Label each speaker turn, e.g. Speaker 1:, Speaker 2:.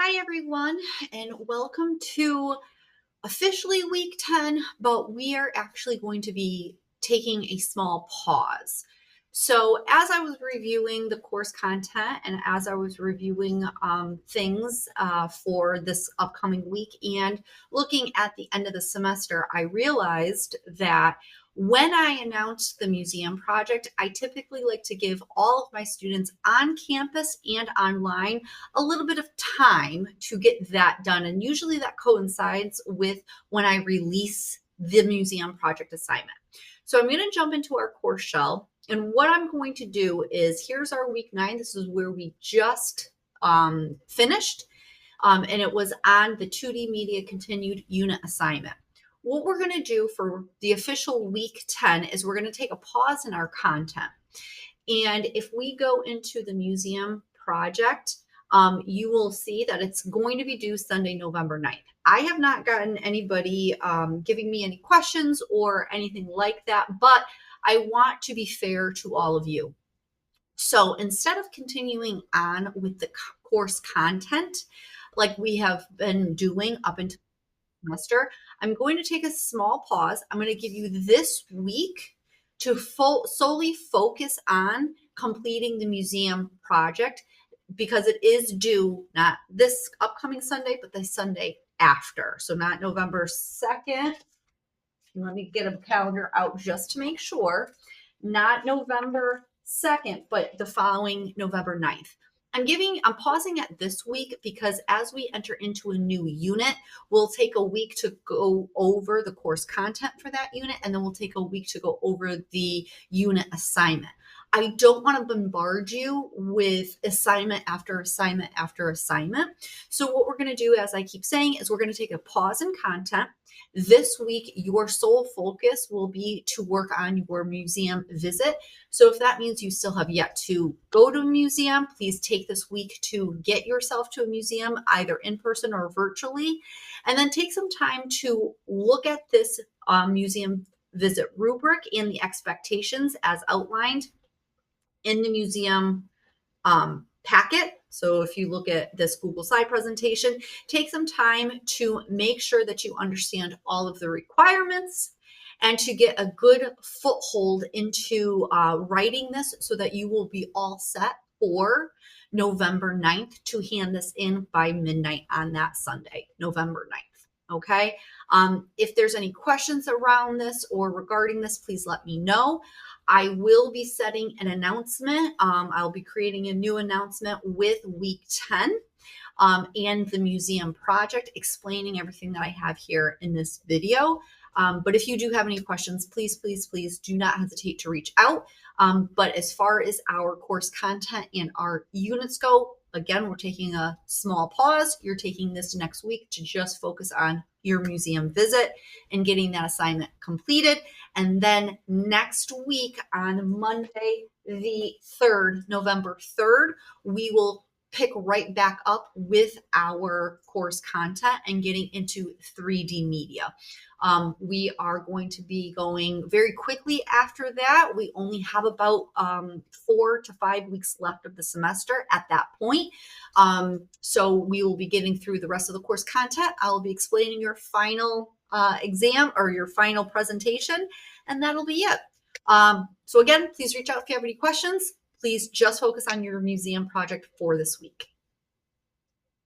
Speaker 1: Hi, everyone, and welcome to officially week 10, but we are actually going to be taking a small pause. So, as I was reviewing the course content and as I was reviewing things for this upcoming week and looking at the end of the semester, I realized that when I announced the museum project, I typically like to give all of my students on campus and online a little bit of time to get that done. And usually that coincides with when I release the museum project assignment. So I'm going to jump into our course shell. And what I'm going to do is here's our week 9. This is where we just finished. And it was on the 2D Media Continued Unit assignment. What we're going to do for the official week 10 is we're going to take a pause in our content. And if we go into the museum project, you will see that it's going to be due Sunday, November 9th. I have not gotten anybody giving me any questions or anything like that, but I want to be fair to all of you. So instead of continuing on with the course content like we have been doing up until semester, I'm going to take a small pause. I'm going to give you this week to solely focus on completing the museum project because it is due not this upcoming Sunday, but the Sunday after. So not November 2nd. Let me get a calendar out just to make sure. Not November 2nd, but the following November 9th. I'm pausing at this week because as we enter into a new unit, we'll take a week to go over the course content for that unit, and then we'll take a week to go over the unit assignment. I don't want to bombard you with assignment after assignment after assignment. So what we're going to do, as I keep saying, is we're going to take a pause in content. This week, your sole focus will be to work on your museum visit. So if that means you still have yet to go to a museum, please take this week to get yourself to a museum, either in person or virtually, and then take some time to look at this museum visit rubric and the expectations as outlined in the museum packet. So if you look at this Google slide presentation, take some time to make sure that you understand all of the requirements and to get a good foothold into writing this so that you will be all set for November 9th to hand this in by midnight on that Sunday, November 9th. Okay. If there's any questions around this or regarding this, please let me know. I will be setting an announcement. I'll be creating a new announcement with week 10 and the museum project, explaining everything that I have here in this video. But if you do have any questions, please, please, please do not hesitate to reach out. But as far as our course content and our units go, again, we're taking a small pause. You're taking this next week to just focus on your museum visit and getting that assignment completed. And then next week on Monday, the 3rd, November 3rd, we will pick right back up with our course content and getting into 3D media. We are going to be going very quickly after that. We only have about 4 to 5 weeks left of the semester at that point. So we will be getting through the rest of the course content. I'll be explaining your final exam or your final presentation, and that'll be it. So again, please reach out if you have any questions. Please just focus on your museum project for this week.